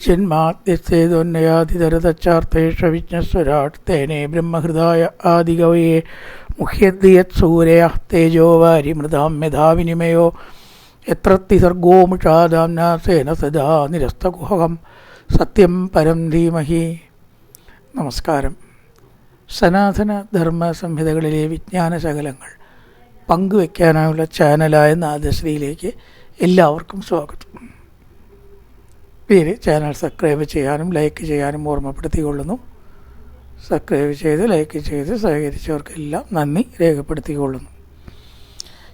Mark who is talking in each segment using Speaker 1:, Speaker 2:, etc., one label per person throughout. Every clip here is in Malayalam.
Speaker 1: ജന്മാദ്യസ്തേതോന്നയാതിതരതച്ചാർത്ഥേഷ വിജ്ഞസ്വരാട് തേനേ ബ്രഹ്മഹൃദായ ആദികവയെ മുഹ്യദ്യത് സൂരയ തേജോ വാരി മൃതാം മേധാവിനിമയോ യത്രത്തി സർഗോ മുഷാദാംനാസേന സദാ നിരസ്തകുഹകം സത്യം പരം ധീമഹി. നമസ്കാരം. സനാതന ധർമ്മ സംഹിതകളിലെ വിജ്ഞാനശകലങ്ങൾ പങ്കുവയ്ക്കാനുള്ള ചാനലായ നാദശ്രീയിലേക്ക് എല്ലാവർക്കും സ്വാഗതം. ചാനൽ സബ്സ്ക്രൈബ് ചെയ്യാനും ലൈക്ക് ചെയ്യാനും ഓർമ്മപ്പെടുത്തിക്കൊള്ളുന്നു. സബ്സ്ക്രൈബ് ചെയ്ത് ലൈക്ക് ചെയ്ത് സഹകരിച്ചവർക്കെല്ലാം നന്ദി രേഖപ്പെടുത്തിക്കൊള്ളുന്നു.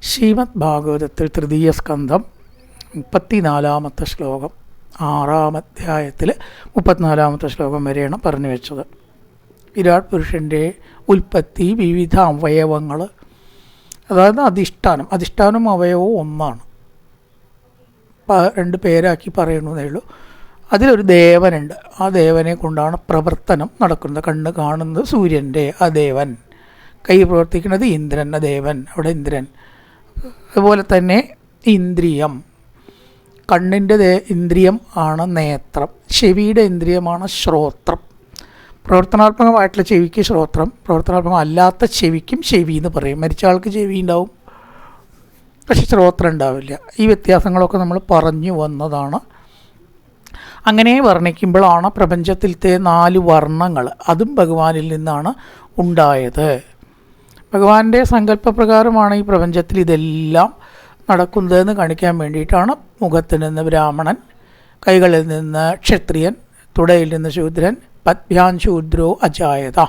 Speaker 1: ശ്രീമദ് ഭാഗവതത്തിൽ തൃതീയ സ്കന്ധം 34-ാമത്തെ ശ്ലോകം, 6-ാം അധ്യായത്തിൽ 34-ാമത്തെ ശ്ലോകം വരെയാണ് പറഞ്ഞു വെച്ചത്. വിരാട് പുരുഷൻ്റെ ഉൽപ്പത്തി, വിവിധ അവയവങ്ങൾ, അതായത് അധിഷ്ഠാനം അവയവവും ഒന്നാണ്. രണ്ട് പേരാക്കി പറയണമെന്നേ ഉള്ളൂ. അതിലൊരു ദേവനുണ്ട്. ആ ദേവനെ കൊണ്ടാണ് പ്രവർത്തനം നടക്കുന്നത്. കണ്ണ് കാണുന്നത് സൂര്യൻ്റെ ആ ദേവൻ, കൈ പ്രവർത്തിക്കുന്നത് ഇന്ദ്രൻ, ആ ദേവൻ, അവിടെ ഇന്ദ്രൻ. അതുപോലെ തന്നെ ഇന്ദ്രിയം, കണ്ണിൻ്റെ ഇന്ദ്രിയം ആണ് നേത്രം, ചെവിയുടെ ഇന്ദ്രിയമാണ് ശ്രോത്രം. പ്രവർത്തനാത്മകമായിട്ടുള്ള ചെവിക്ക് ശ്രോത്രം, പ്രവർത്തനാത്മകം അല്ലാത്ത ചെവിക്കും ചെവി എന്ന് പറയും. മരിച്ച ആൾക്ക് ചെവി ഉണ്ടാവും, പക്ഷെ ശ്രോത്രം ഉണ്ടാവില്ല. ഈ വ്യത്യാസങ്ങളൊക്കെ നമ്മൾ പറഞ്ഞു വന്നതാണ്. അങ്ങനെ വർണ്ണിക്കുമ്പോഴാണ് പ്രപഞ്ചത്തിലത്തെ 4 വർണ്ണങ്ങൾ, അതും ഭഗവാനിൽ നിന്നാണ് ഉണ്ടായത്. ഭഗവാന്റെ സങ്കല്പപ്രകാരമാണ് ഈ പ്രപഞ്ചത്തിൽ ഇതെല്ലാം നടക്കുന്നതെന്ന് കാണിക്കാൻ വേണ്ടിയിട്ടാണ് മുഖത്ത് നിന്ന് ബ്രാഹ്മണൻ, കൈകളിൽ നിന്ന് ക്ഷത്രിയൻ, തുടയിൽ നിന്ന് ശൂദ്രൻ, പദ്ഭ്യാൻ ശൂദ്രോ അജായത,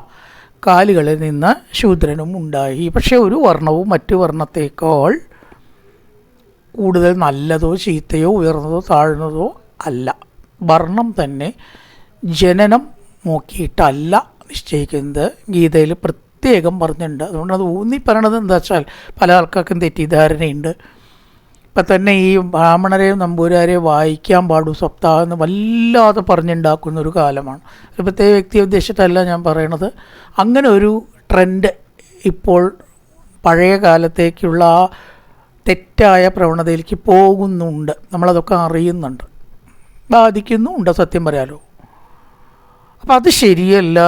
Speaker 1: കാലുകളിൽ നിന്ന് ശൂദ്രനും ഉണ്ടായി. പക്ഷേ ഒരു വർണ്ണവും മറ്റു വർണ്ണത്തേക്കാൾ കൂടുതൽ നല്ലതോ ചീത്തയോ ഉയർന്നതോ താഴ്ന്നതോ അല്ല. വർണ്ണം തന്നെ ജനനം നോക്കിയിട്ടല്ല നിശ്ചയിക്കുന്നത്. ഗീതയിൽ പ്രത്യേകം പറഞ്ഞിട്ടുണ്ട്. അതുകൊണ്ട് അത് ഊന്നി പറയണത് എന്താ വെച്ചാൽ പല ആൾക്കാർക്കും തെറ്റിദ്ധാരണയുണ്ട്. ഇപ്പം തന്നെ ഈ ബ്രാഹ്മണരെയും നമ്പൂരാരെയും വായിക്കാൻ പാടും സപ്താഹം എന്ന് വല്ലാതെ പറഞ്ഞുണ്ടാക്കുന്നൊരു കാലമാണ്. ഒരു പ്രത്യേക വ്യക്തിയെ ഉദ്ദേശിച്ചിട്ടല്ല ഞാൻ പറയണത്. അങ്ങനെ ഒരു ട്രെൻഡ് ഇപ്പോൾ പഴയ കാലത്തേക്കുള്ള ആ തെറ്റായ പ്രവണതയിലേക്ക് പോകുന്നുണ്ട്. നമ്മളതൊക്കെ അറിയുന്നുണ്ട്, ബാധിക്കുന്നുണ്ട്, സത്യം പറയാലോ. അപ്പം അത് ശരിയല്ല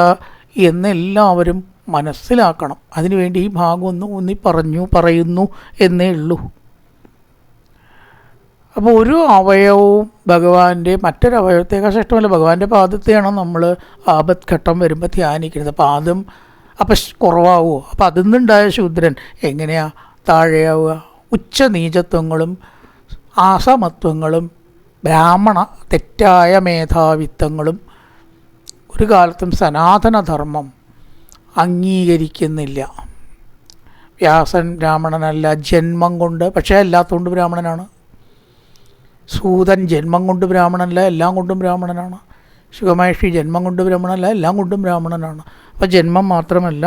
Speaker 1: എന്നെല്ലാവരും മനസ്സിലാക്കണം. അതിനുവേണ്ടി ഈ ഭാഗം ഒന്ന് ഊന്നി പറയുന്നു എന്നേ ഉള്ളൂ. അപ്പോൾ ഒരു അവയവവും ഭഗവാന്റെ മറ്റൊരു അവയവത്തേക്കാൾ ശ്രേഷ്ഠമല്ല. ഭഗവാന്റെ പാദത്തെയാണ് നമ്മൾ ആപത്ഘട്ടം വരുമ്പോൾ ധ്യാനിക്കുന്നത്. പാദം അപ്പം കുറവാകുമോ? അപ്പം അതിൽ നിന്നുണ്ടായ ശൂദ്രൻ എങ്ങനെയാ താഴെയാവുക? ഉച്ചനീചത്വങ്ങളും ആസമത്വങ്ങളും ബ്രാഹ്മണ തെറ്റായ മേധാവിത്വങ്ങളും ഒരു കാലത്തും സനാതനധർമ്മം അംഗീകരിക്കുന്നില്ല. വ്യാസൻ ബ്രാഹ്മണനല്ല ജന്മം കൊണ്ട്, പക്ഷേ അല്ലാത്തതുകൊണ്ട് ബ്രാഹ്മണനാണ്. സൂതൻ ജന്മം കൊണ്ട് ബ്രാഹ്മണനല്ല, എല്ലാം കൊണ്ടും ബ്രാഹ്മണനാണ്. ശുഗമഹർഷി ജന്മം കൊണ്ട് ബ്രാഹ്മണനല്ല, എല്ലാം കൊണ്ടും ബ്രാഹ്മണനാണ്. അപ്പോൾ ജന്മം മാത്രമല്ല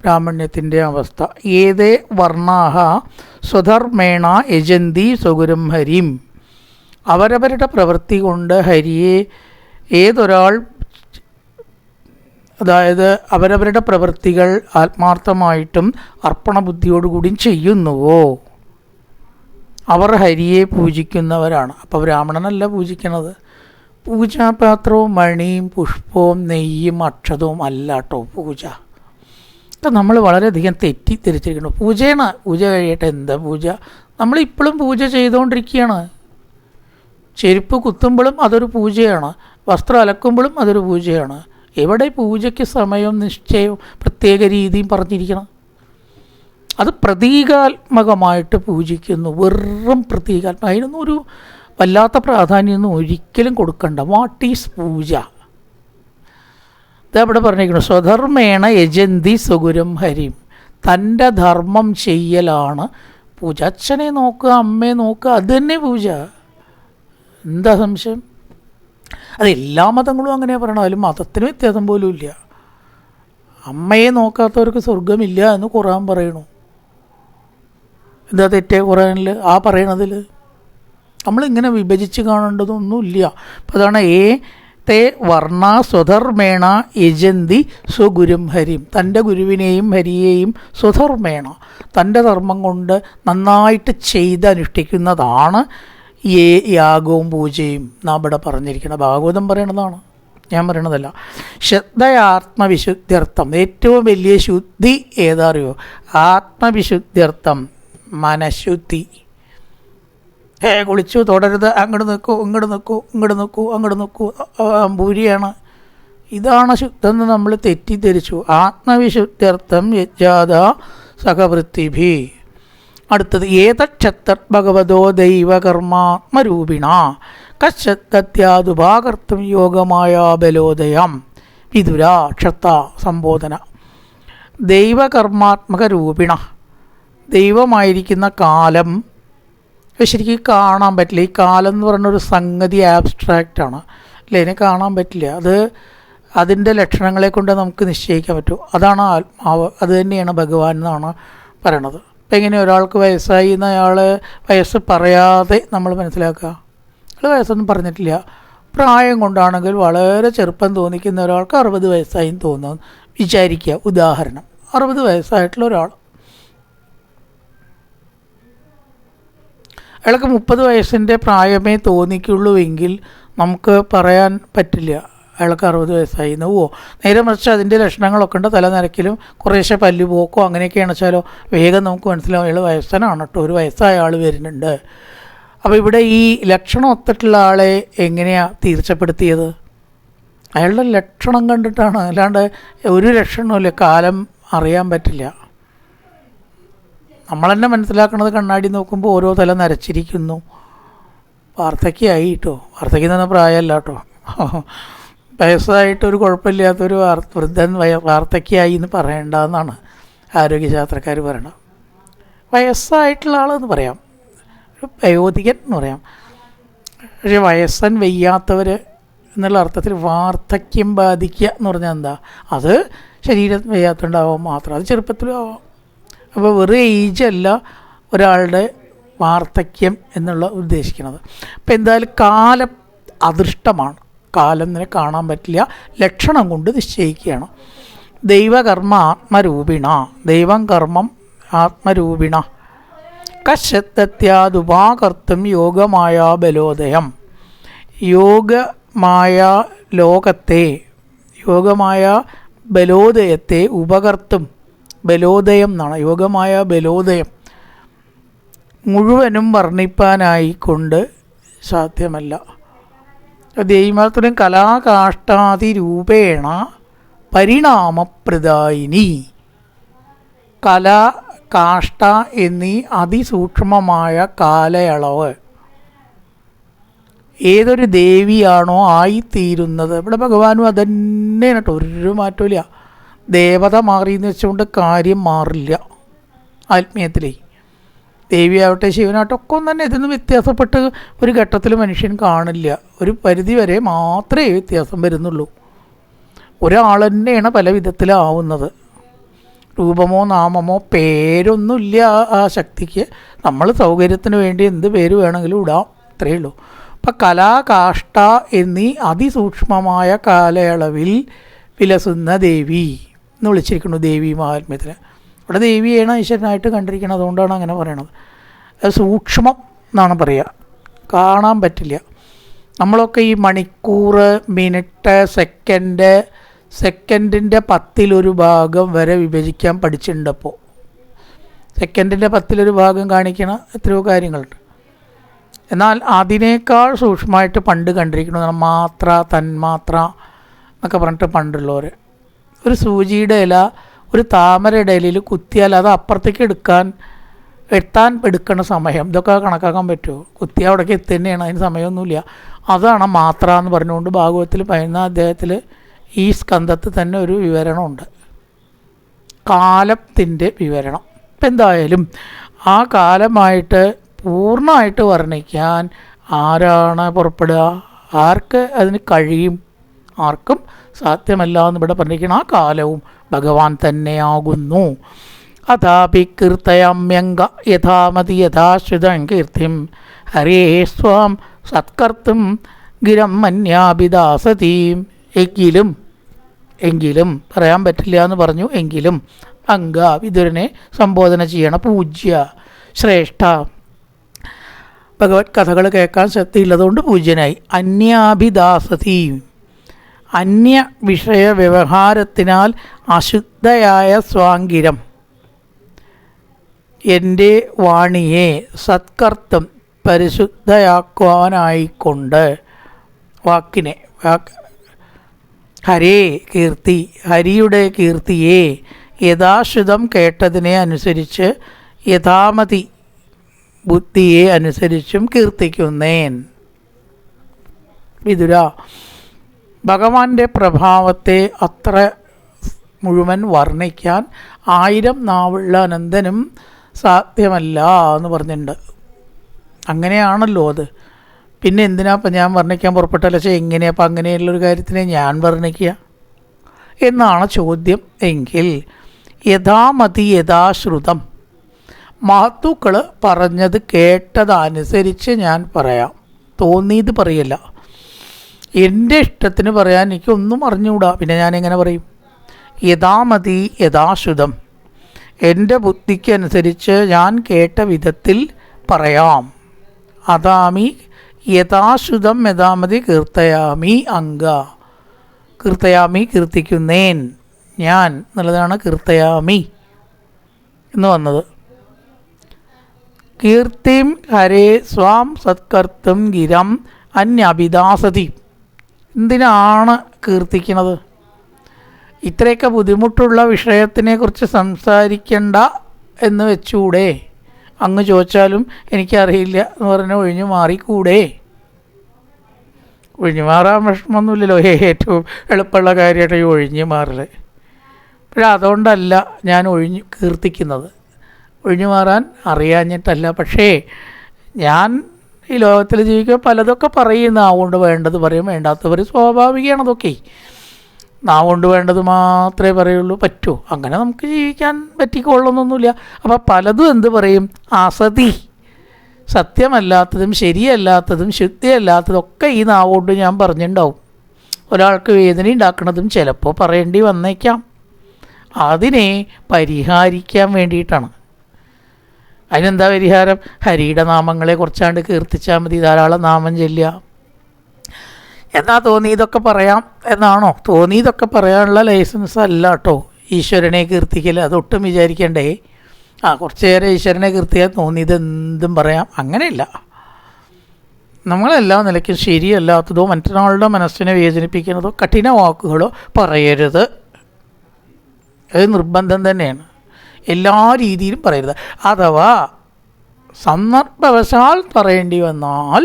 Speaker 1: ബ്രാഹ്മണ്യത്തിൻ്റെ അവസ്ഥ. ഏതേ വർണ്ണാഹ സ്വധർമ്മേണ യജന്തി സ്വഗുരം ഹരിം. അവരവരുടെ പ്രവൃത്തി കൊണ്ട് ഹരിയെ ഏതൊരാൾ, അതായത് അവരവരുടെ പ്രവൃത്തികൾ ആത്മാർത്ഥമായിട്ടും അർപ്പണബുദ്ധിയോടുകൂടിയും ചെയ്യുന്നുവോ അവർ ഹരിയെ പൂജിക്കുന്നവരാണ്. അപ്പോൾ ബ്രാഹ്മണനല്ല പൂജിക്കണത്. പൂജാപാത്രവും മണിയും പുഷ്പവും നെയ്യും അക്ഷതവും അല്ല കേട്ടോ പൂജ. ഇപ്പം നമ്മൾ വളരെയധികം തെറ്റിദ്ധരിച്ചിരിക്കുന്നു. പൂജയാണ്, പൂജ കഴിയട്ടെ. എന്താ പൂജ? നമ്മളിപ്പോഴും പൂജ ചെയ്തുകൊണ്ടിരിക്കുകയാണ്. ചെരുപ്പ് കുത്തുമ്പോഴും അതൊരു പൂജയാണ്, വസ്ത്രം അലക്കുമ്പോഴും അതൊരു പൂജയാണ്. എവിടെ പൂജയ്ക്ക് സമയവും നിശ്ചയവും പ്രത്യേക രീതിയും പറഞ്ഞിരിക്കണം? അത് പ്രതീകാത്മകമായിട്ട് പൂജിക്കുന്നു, വെറും പ്രതീകാത്മകം. അതിനൊന്നും ഒരു വല്ലാത്ത പ്രാധാന്യമൊന്നും ഒരിക്കലും കൊടുക്കണ്ട. വാട്ട് ഈസ് പൂജ? ഇതവിടെ പറഞ്ഞിരിക്കുന്നു, സ്വധർമ്മേണ യജന്തി സ്വഗുരം ഹരിം. തൻ്റെ ധർമ്മം ചെയ്യലാണ് പൂജ. അച്ഛനെ നോക്കുക, അമ്മയെ നോക്കുക, അത് തന്നെ പൂജ. എന്താ സംശയം? അത് എല്ലാ മതങ്ങളും അങ്ങനെ പറയണം. അതിൽ മതത്തിന് വ്യത്യാസം പോലും ഇല്ല. അമ്മയെ നോക്കാത്തവർക്ക് സ്വർഗമില്ല എന്ന് ഖുർആൻ പറയണു. എന്താ തെറ്റേ ഖുർആനിൽ ആ പറയണതിൽ? നമ്മളിങ്ങനെ വിഭജിച്ച് കാണേണ്ടതൊന്നുമില്ല. അപ്പോൾ അതാണ് തേ വർണ്ണ സ്വധർമ്മേണ യജന്തി സ്വഗുരും ഹരിം. തൻ്റെ ഗുരുവിനെയും ഹരിയെയും സ്വധർമ്മേണ തൻ്റെ ധർമ്മം കൊണ്ട് നന്നായിട്ട് ചെയ്തനുഷ്ഠിക്കുന്നതാണ് ഏ യാഗവും പൂജയും നാം ഇവിടെ പറഞ്ഞിരിക്കണം. ഭാഗവതം പറയണതാണ്, ഞാൻ പറയണതല്ല. ശ്രദ്ധയാത്മവിശുദ്ധ്യർത്ഥം, ഏറ്റവും വലിയ ശുദ്ധി ഏതാ അറിയോ? ആത്മവിശുദ്ധ്യർത്ഥം, മനഃശുദ്ധി. കുളിച്ചു തുടരുത്, അങ്ങോട്ട് നിൽക്കൂ, ഇങ്ങോട്ട് നിൽക്കൂ, ഇങ്ങോട്ട് നിൽക്കൂ, അങ്ങോട്ട് നിൽക്കൂ, ഭൂരിയാണ്. ഇതാണ് ശുദ്ധമെന്ന് നമ്മൾ തെറ്റിദ്ധരിച്ചു. ആത്മവിശുദ്ധ്യർത്ഥം യജ്ജാത സഹവൃത്തിഭി. അടുത്തത് ഏതക്ഷത്ര ഭഗവതോ ദൈവകർമാത്മരൂപിണ കശ്ചത്യാദുപാകർത്തും യോഗമായ ബലോദയം വിദുര ക്ഷത്ത സംബോധന. ദൈവകർമാത്മക രൂപിണ, ദൈവമായിരിക്കുന്ന കാലം ശരിക്കും കാണാൻ പറ്റില്ല. ഈ കാലം എന്ന് പറഞ്ഞൊരു സംഗതി ആബ്സ്ട്രാക്റ്റാണ് അല്ലേ, ഇതിനെ കാണാൻ പറ്റില്ല. അത് അതിൻ്റെ ലക്ഷണങ്ങളെ കൊണ്ട് നമുക്ക് നിശ്ചയിക്കാൻ പറ്റും. അതാണ് ആത്മാവ്, അത് തന്നെയാണ് ഭഗവാൻ എന്നാണ് പറയണത്. അപ്പം എങ്ങനെ ഒരാൾക്ക് വയസ്സായി എന്ന് അയാൾ വയസ്സ് പറയാതെ നമ്മൾ മനസ്സിലാക്കുക? അയാൾ വയസ്സൊന്നും പറഞ്ഞിട്ടില്ല. പ്രായം കൊണ്ടാണെങ്കിൽ വളരെ ചെറുപ്പം തോന്നിക്കുന്ന ഒരാൾക്ക് 60 വയസ്സായി തോന്നുന്നു വിചാരിക്കുക. ഉദാഹരണം, 60 വയസ്സായിട്ടുള്ള ഒരാൾ, അയാൾക്ക് 30 വയസ്സിൻ്റെ പ്രായമേ തോന്നിക്കുള്ളൂ എങ്കിൽ നമുക്ക് പറയാൻ പറ്റില്ല അയാൾക്ക് 60 വയസ്സായി എന്ന്. നേരെ മറിച്ച് അതിൻ്റെ ലക്ഷണങ്ങളൊക്കെ ഉണ്ട്. തലനരക്കിലും കുറേശ്ശെ പല്ല് പോക്കോ അങ്ങനെയൊക്കെയാണ് വെച്ചാലോ വേഗം നമുക്ക് മനസ്സിലാവും അയാൾ വയസ്സനാണ് കേട്ടോ, ഒരു വയസ്സായ ആൾ വരുന്നുണ്ട്. അപ്പോൾ ഇവിടെ ഈ ലക്ഷണം ഒത്തിട്ടുള്ള ആളെ എങ്ങനെയാണ് തീർച്ചപ്പെടുത്തിയത്? അയാളുടെ ലക്ഷണം കണ്ടിട്ടാണ്, അല്ലാണ്ട് ഒരു ലക്ഷണമില്ല. കാലം അറിയാൻ പറ്റില്ല. നമ്മൾ തന്നെ മനസ്സിലാക്കുന്നത് കണ്ണാടി നോക്കുമ്പോൾ ഓരോ തല നരച്ചിരിക്കുന്നു. വാർദ്ധക്യമായി കേട്ടോ, വാർദ്ധക്യം തന്നെ പ്രായമല്ല കേട്ടോ. വയസ്സായിട്ടൊരു കുഴപ്പമില്ലാത്തൊരു വൃദ്ധൻ വാർദ്ധക്യമായി എന്ന് പറയേണ്ടതെന്നാണ് ആരോഗ്യശാസ്ത്രക്കാർ പറയണത്. വയസ്സായിട്ടുള്ള ആളെന്ന് പറയാം, ഒരു വയോധികൻ എന്ന് പറയാം. പക്ഷേ വയസ്സൻ വയ്യാത്തവർ എന്നുള്ള അർത്ഥത്തിൽ വാർദ്ധക്യം ബാധിക്കുക എന്ന് പറഞ്ഞാൽ എന്താ? അത് ശരീരത്തിന് വയ്യാത്തുണ്ടാവാം മാത്രം, അത് ചെറുപ്പത്തിലും ആവാം. അപ്പോൾ വെറും ഏജല്ല ഒരാളുടെ വാർദ്ധക്യം എന്നുള്ള ഉദ്ദേശിക്കുന്നത്. അപ്പം എന്തായാലും കാലം അദൃഷ്ടമാണ്, കാലം നിന്നെ കാണാൻ പറ്റില്ല, ലക്ഷണം കൊണ്ട് നിശ്ചയിക്കുകയാണ്. ദൈവകർമ്മ ആത്മരൂപിണ, ദൈവം കർമ്മം ആത്മരൂപിണ കശ്ചത്യാദുപാകർത്തും യോഗമായ ബലോദയം. യോഗമായ ലോകത്തെ, യോഗമായ ബലോദയത്തെ ഉപകർത്തും, ബലോദയം എന്നാണ്, യോഗമായ ബലോദയം മുഴുവനും വർണ്ണിപ്പാനായിക്കൊണ്ട് സാധ്യമല്ല. ദൈവത്തിനും കലാകാഷ്ടാതിരൂപേണ പരിണാമപ്രദായിനി. കല, കാഷ്ട എന്നീ അതിസൂക്ഷ്മമായ കാലയളവ് ഏതൊരു ദേവിയാണോ ആയിത്തീരുന്നത്, ഇവിടെ ഭഗവാനും അതന്നെയാണ് കേട്ടോ, ഒരു മാറ്റമില്ല. ദേവത മാറിയെന്ന് വെച്ചുകൊണ്ട് കാര്യം മാറില്ല. ആത്മീയത്തിലേ ദേവിയാവട്ടെ ശിവനാവട്ടെ ഒക്കെ ഒന്നും തന്നെ ഇതിൽ നിന്ന് വ്യത്യാസപ്പെട്ട് ഒരു ഘട്ടത്തിൽ മനുഷ്യൻ കാണില്ല. ഒരു പരിധി വരെ മാത്രമേ വ്യത്യാസം വരുന്നുള്ളൂ. ഒരാൾ തന്നെയാണ് പല വിധത്തിലാവുന്നത്. രൂപമോ നാമമോ പേരൊന്നുമില്ല ആ ശക്തിക്ക്. നമ്മൾ സൗകര്യത്തിന് വേണ്ടി എന്ത് പേര് വേണമെങ്കിലും ഇടാം, അത്രയേ ഉള്ളൂ. അപ്പം കലാകാഷ്ട എന്നീ അതിസൂക്ഷ്മമായ കാലയളവിൽ വിലസുന്ന ദേവി എന്ന് വിളിച്ചിരിക്കുന്നു ദേവി മഹാത്മ്യത്തിൽ. ഇവിടെ ദേവിയാണ് ഈശ്വരനായിട്ട് കണ്ടിരിക്കുന്നത്, അതുകൊണ്ടാണ് അങ്ങനെ പറയണത്. അത് സൂക്ഷ്മം എന്നാണ് പറയുക, കാണാൻ പറ്റില്ല. നമ്മളൊക്കെ ഈ മണിക്കൂർ, മിനിറ്റ്, സെക്കൻഡിൻ്റെ 10ൽ1 ഭാഗം വരെ വിഭജിക്കാൻ പഠിച്ചിട്ടുണ്ട്. അപ്പോൾ സെക്കൻഡിൻ്റെ 10ൽ1 ഭാഗം കാണിക്കണ എത്രയോ കാര്യങ്ങളുണ്ട്. എന്നാൽ അതിനേക്കാൾ സൂക്ഷ്മമായിട്ട് പണ്ട് കണ്ടിരിക്കണം. മാത്ര, തന്മാത്ര എന്നൊക്കെ പറഞ്ഞിട്ട് പണ്ടുള്ളവർ ഒരു സൂചിയുടെ ഇല ഒരു താമരയുടെ ഇലയിൽ കുത്തിയാൽ അത് അപ്പുറത്തേക്ക് എത്താൻ എടുക്കുന്ന സമയം ഇതൊക്കെ കണക്കാക്കാൻ പറ്റുമോ? കുത്തിയാൽ അവിടേക്ക് എത്തുന്നതാണ്, അതിന് സമയമൊന്നുമില്ല. അതാണ് മാത്ര എന്ന് പറഞ്ഞുകൊണ്ട് ഭാഗവതത്തിൽ 11ാം അധ്യായത്തിൽ ഈ സ്കന്ധത്തിൽ തന്നെ ഒരു വിവരണമുണ്ട്, കാലത്തിൻ്റെ വിവരണം. ഇപ്പം എന്തായാലും ആ കാലമായിട്ട് പൂർണ്ണമായിട്ട് വർണ്ണിക്കാൻ ആരാണ് പുറപ്പെടുക? ആർക്ക് അതിന് കഴിയും? ആർക്കും സാധ്യമല്ല എന്ന് ഇവിടെ പറഞ്ഞിരിക്കണം. ആ കാലവും ഭഗവാൻ തന്നെയാകുന്നു. അഥാപി കീർത്തയാമ്യംഗ യഥാമതി യഥാശ്രിതം കീർത്തിം ഹരേ സ്വാം സത്കർത്തും ഗിരം മന്യാഭിദാസതീം. എങ്കിലും പറയാൻ പറ്റില്ല എന്ന് പറഞ്ഞു. എങ്കിലും വിതുരനെ സംബോധന ചെയ്യണം. പൂജ്യ ശ്രേഷ്ഠ ഭഗവത് കഥകൾ കേൾക്കാൻ ശക്തിയുള്ളതുകൊണ്ട് പൂജ്യനായി. അന്യാഭിദാസതി, അന്യ വിഷയ വ്യവഹാരത്തിനാൽ അശുദ്ധയായ സ്വാങ്കിരം എൻ്റെ വാണിയെ സത്കർത്തം പരിശുദ്ധയാക്കുവാനായിക്കൊണ്ട് വാക്കിനെ ഹരേ കീർത്തി, ഹരിയുടെ കീർത്തിയെ യഥാശ്രുതം കേട്ടതിനെ അനുസരിച്ച് യഥാമതി ബുദ്ധിയെ അനുസരിച്ചും കീർത്തിക്കുന്നേൻ. വിതുര, ഭഗവാന്റെ പ്രഭാവത്തെ അത്ര മുഴുവൻ വർണ്ണിക്കാൻ 1000 നാവുള്ള അനന്തനും സാധ്യമല്ല എന്ന് പറഞ്ഞിട്ടുണ്ട്. അങ്ങനെയാണല്ലോ അത്. പിന്നെ എന്തിനാപ്പം ഞാൻ വർണ്ണിക്കാൻ പുറപ്പെട്ടല്ല? എങ്ങനെയപ്പം അങ്ങനെയുള്ളൊരു കാര്യത്തിനെ ഞാൻ വർണ്ണിക്കുക എന്നാണ് ചോദ്യം. എങ്കിൽ യഥാമതി യഥാശ്രുതം, മഹത്തുക്കൾ പറഞ്ഞത് കേട്ടതനുസരിച്ച് ഞാൻ പറയാം. തോന്നിയത് പറയല്ല. എൻ്റെ ഇഷ്ടത്തിന് പറയാൻ എനിക്കൊന്നും അറിഞ്ഞുകൂടാ, പിന്നെ ഞാനെങ്ങനെ പറയും? യഥാമതി യഥാശ്രുതം, എൻ്റെ ബുദ്ധിക്കനുസരിച്ച് ഞാൻ കേട്ട വിധത്തിൽ പറയാം. അതാമി യഥാശ്രുതം യഥാമതി കീർത്തയാമി അംഗ. കീർത്തയാമി കീർത്തിക്കുന്നേൻ ഞാൻ എന്നുള്ളതാണ് കീർത്തയാമി എന്ന് വന്നത്. കീർത്തിം ഹരേ സ്വാം സത്കർത്തും ഗിരം അന്യഭിദാസതി. എന്തിനാണ് കീർത്തിക്കുന്നത്? ഇത്രയൊക്കെ ബുദ്ധിമുട്ടുള്ള വിഷയത്തിനെക്കുറിച്ച് സംസാരിക്കണ്ട എന്ന് വെച്ചുകൂടെ? അങ്ങ് ചോദിച്ചാലും എനിക്കറിയില്ല എന്ന് പറഞ്ഞാൽ ഒഴിഞ്ഞു മാറിക്കൂടെ? ഒഴിഞ്ഞു മാറാൻ വിഷമമൊന്നുമില്ലല്ലോ. ഏറ്റവും എളുപ്പമുള്ള കാര്യമായിട്ട് ഈ ഒഴിഞ്ഞു മാറല്. പക്ഷേ അതുകൊണ്ടല്ല ഞാൻ കീർത്തിക്കുന്നത്. ഒഴിഞ്ഞു മാറാൻ അറിയാഞ്ഞിട്ടല്ല. പക്ഷേ ഞാൻ ഈ ലോകത്തിൽ ജീവിക്കുമ്പോൾ പലതൊക്കെ പറയും. നാവുകൊണ്ട് വേണ്ടത് പറയും, വേണ്ടാത്തത് പറയും. സ്വാഭാവികമാണ് അതൊക്കെ. നാവുകൊണ്ട് വേണ്ടത് മാത്രമേ പറയുള്ളൂ. പറ്റുമോ? അങ്ങനെ നമുക്ക് ജീവിക്കാൻ പറ്റിക്കൊള്ളുന്നൊന്നുമില്ല. അപ്പോൾ പലതും എന്ത് പറയും? അസതി, സത്യമല്ലാത്തതും ശരിയല്ലാത്തതും ശുദ്ധിയല്ലാത്തതും ഒക്കെ ഈ നാവുകൊണ്ട് ഞാൻ പറഞ്ഞിട്ടുണ്ടാവും. ഒരാൾക്ക് വേദന ഉണ്ടാക്കുന്നതും ചിലപ്പോൾ പറയേണ്ടി വന്നേക്കാം. അതിനെ പരിഹരിക്കാൻ വേണ്ടിയിട്ടാണ്. അതിനെന്താ പരിഹാരം? ഹരിയുടെ നാമങ്ങളെ കുറച്ചാണ്ട് കീർത്തിച്ചാൽ മതി. ധാരാളം നാമം ചൊല്ലുക. എന്നാ തോന്നിയതൊക്കെ പറയാം എന്നാണോ? തോന്നിയതൊക്കെ പറയാനുള്ള ലൈസൻസ് അല്ല കേട്ടോ ഈശ്വരനെ കീർത്തിക്കൽ. അതൊട്ടും വിചാരിക്കണ്ടേ. കുറച്ച് നേരം ഈശ്വരനെ കീർത്തിയാൽ തോന്നിയത് എന്തും പറയാം, അങ്ങനെയില്ല. നമ്മളെല്ലാ നിലയ്ക്കും ശരിയല്ലാത്തതോ മറ്റൊരാളുടെ മനസ്സിനെ വേദനിപ്പിക്കുന്നതോ കഠിന വാക്കുകളോ പറയരുത്. അത് നിർബന്ധം തന്നെയാണ്. എല്ലാ രീതിയിലും പറയരുത്. അഥവാ സന്ദർഭവശാൽ പറയേണ്ടി വന്നാൽ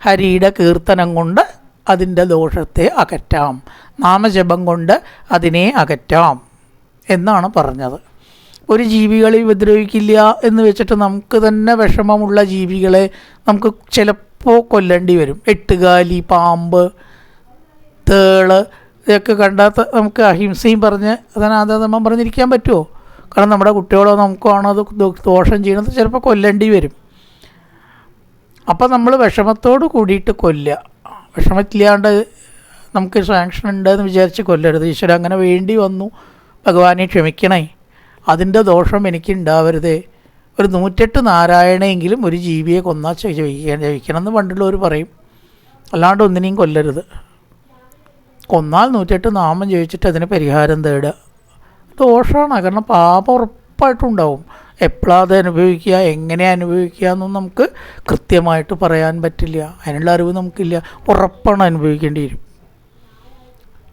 Speaker 1: ഹരിയുടെ കീർത്തനം കൊണ്ട് അതിൻ്റെ ദോഷത്തെ അകറ്റാം, നാമജപം കൊണ്ട് അതിനെ അകറ്റാം എന്നാണ് പറഞ്ഞത്. ഒരു ജീവികളെ ഉപദ്രവിക്കില്ല എന്ന് വെച്ചിട്ട് നമുക്ക് തന്നെ വിഷമമുള്ള ജീവികളെ നമുക്ക് ചിലപ്പോൾ കൊല്ലേണ്ടി വരും. എട്ടുകാലി, പാമ്പ്, തേള്, ഇതൊക്കെ കണ്ടാൽ നമുക്ക് അഹിംസയും പറഞ്ഞ് അനാഥമം പറഞ്ഞിരിക്കാൻ പറ്റുമോ? കാരണം നമ്മുടെ കുട്ടികളോ നമുക്കാണോ അത് ദോഷം ചെയ്യണത്, ചിലപ്പോൾ കൊല്ലേണ്ടി വരും. അപ്പം നമ്മൾ വിഷമത്തോട് കൂടിയിട്ട് കൊല്ലുക. വിഷമത്തില്ലാണ്ട് നമുക്ക് സാങ്ഷൻ ഉണ്ടെന്ന് വിചാരിച്ച് കൊല്ലരുത്. ഈശ്വരൻ അങ്ങനെ വേണ്ടി വന്നു, ഭഗവാനെ ക്ഷമിക്കണേ, അതിൻ്റെ ദോഷം എനിക്ക് ഉണ്ടാവരുതേ. ഒരു 108 നാരായണയെങ്കിലും ഒരു ജീവിയെ കൊന്നാൽ ജയിക്കണം എന്ന് പണ്ടുള്ളവർ പറയും. അല്ലാണ്ട് ഒന്നിനെയും കൊല്ലരുത്. കൊന്നാൽ 108 നാമം ജയിച്ചിട്ട് അതിന് പരിഹാരം തേടുക. ദോഷമാണ്. കാരണം പാപം ഉറപ്പായിട്ടും ഉണ്ടാവും. എപ്പോഴത് അനുഭവിക്കുക, എങ്ങനെ അനുഭവിക്കുക എന്നൊന്നും നമുക്ക് കൃത്യമായിട്ട് പറയാൻ പറ്റില്ല. അതിനുള്ള അറിവ് നമുക്കില്ല. ഉറപ്പാണ് അനുഭവിക്കേണ്ടി വരും.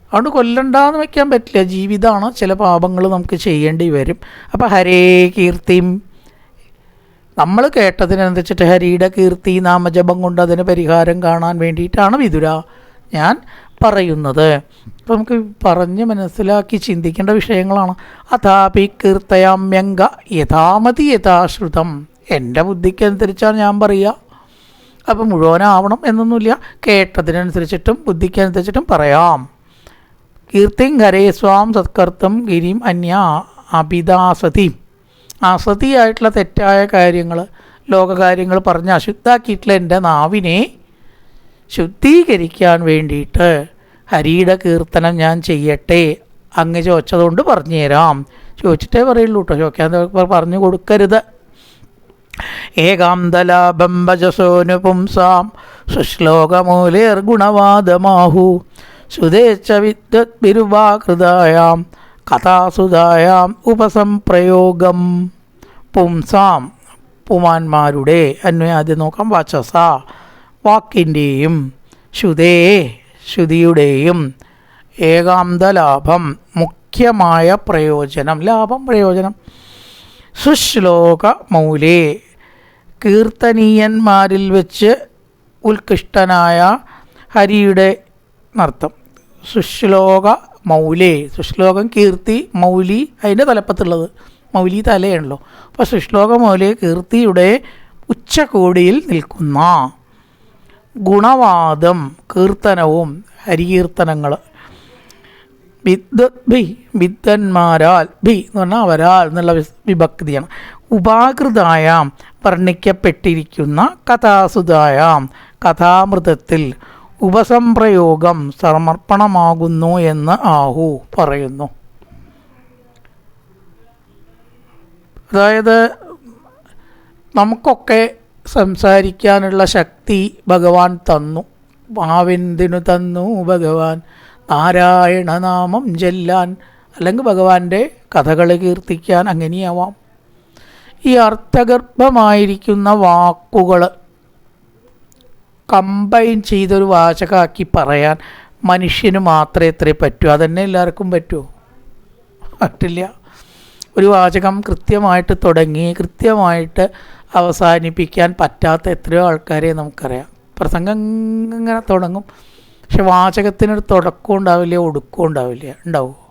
Speaker 1: അതുകൊണ്ട് കൊല്ലണ്ടെന്ന് വയ്ക്കാൻ പറ്റില്ല. ജീവിതമാണ്. ചില പാപങ്ങൾ നമുക്ക് ചെയ്യേണ്ടി വരും. അപ്പോൾ ഹരേ കീർത്തിയും നമ്മൾ കേട്ടതിനനുസരിച്ചിട്ട് ഹരിയുടെ കീർത്തി നാമജപം കൊണ്ട് അതിന് പരിഹാരം കാണാൻ വേണ്ടിയിട്ടാണ് വിതുര ഞാൻ പറയുന്നത്. അപ്പോൾ നമുക്ക് പറഞ്ഞ് മനസ്സിലാക്കി ചിന്തിക്കേണ്ട വിഷയങ്ങളാണ്. അഥാപി കീർത്തയാമ്യംഗ യഥാമതി യഥാശ്രുതം. എൻ്റെ ബുദ്ധിക്കനുസരിച്ചാണ് ഞാൻ പറയുക. അപ്പം മുഴുവനാവണം എന്നൊന്നുമില്ല. കേട്ടതിനനുസരിച്ചിട്ടും ബുദ്ധിക്കനുസരിച്ചിട്ടും പറയാം. കീർത്തിം ഹരേ സ്വാം സത്കർത്തും ഗിരിം അന്യ അഭിദാസതി. അസതിയായിട്ടുള്ള തെറ്റായ കാര്യങ്ങൾ, ലോകകാര്യങ്ങൾ പറഞ്ഞ് അശുദ്ധാക്കിയിട്ടുള്ള എൻ്റെ നാവിനെ ശുദ്ധീകരിക്കാൻ വേണ്ടിയിട്ട് ഹരിയുടെ കീർത്തനം ഞാൻ ചെയ്യട്ടെ. അങ്ങ് ചോദിച്ചതുകൊണ്ട് പറഞ്ഞു തരാം. ചോദിച്ചിട്ടേ പറയുള്ളൂ കേട്ടോ. ചോദിക്കാൻ പറഞ്ഞു കൊടുക്കരുത്. ഏകാന്തലാഭം ഭജസോനു പുംസാം സുശ്ലോകമൂലേർഗുണവാദമാഹു സുതേച്ഛ വിദ്വദ്ഭിരുവാകൃതായാം കഥാസുതായാം ഉപസംപ്രയോഗം. പുംസാം പുമാന്മാരുടെ, ആദ്യം നോക്കാം, വചസ വാക്കിൻ്റെയും, ശ്രുതേ ശ്രുതിയുടെയും, ഏകാന്തലാഭം മുഖ്യമായ പ്രയോജനം, ലാഭം പ്രയോജനം, സുശ്ലോക മൗലേ കീർത്തനീയന്മാരിൽ വെച്ച് ഉത്കൃഷ്ടനായ ഹരിയുടെ നർത്തം. സുശ്ലോക മൗലേ, സുശ്ലോകം കീർത്തി, മൗലി അതിൻ്റെ തലപ്പത്തുള്ളത്, മൗലി തലയാണല്ലോ. അപ്പോൾ സുശ്ലോക മൗലേ കീർത്തിയുടെ ഉച്ചകോടിയിൽ നിൽക്കുന്ന ഗുണവാദം കീർത്തനവും ഹരികീർത്തനങ്ങൾ. വിദ്വന്മാരാൽ, ഭി എന്ന് പറഞ്ഞാൽ അവരാൽ എന്നുള്ള വിഭക്തിയാണ്. ഉപാകൃതായാം വർണ്ണിക്കപ്പെട്ടിരിക്കുന്ന കഥാസുതായാം കഥാമൃതത്തിൽ ഉപസംപ്രയോഗം സമർപ്പണമാകുന്നു എന്ന് ആഹു പറയുന്നു. അതായത് നമുക്കൊക്കെ സംസാരിക്കാനുള്ള ശക്തി ഭഗവാൻ തന്നു. ഭാവെന്തിനു തന്നു ഭഗവാൻ, നാരായണ നാമം ചെല്ലാൻ, അല്ലെങ്കിൽ ഭഗവാന്റെ കഥകൾ കീർത്തിക്കാൻ, അങ്ങനെയാവാം. ഈ അർത്ഥഗർഭമായിരിക്കുന്ന വാക്കുകൾ കമ്പൈൻ ചെയ്തൊരു വാചകമാക്കി പറയാൻ മനുഷ്യന് മാത്രമേ പറ്റൂ. അതന്നെ എല്ലാവർക്കും പറ്റുമോ? പറ്റില്ല. ഒരു വാചകം കൃത്യമായിട്ട് തുടങ്ങി കൃത്യമായിട്ട് അവസാനിപ്പിക്കാൻ പറ്റാത്ത എത്രയോ ആൾക്കാരെ നമുക്കറിയാം. പ്രസംഗം ഇങ്ങനെ തുടങ്ങും, പക്ഷെ വാചകത്തിനൊരു തുടക്കം ഉണ്ടാവില്ല, ഒടുക്കം ഉണ്ടാവില്ല. ഉണ്ടാവുമോ?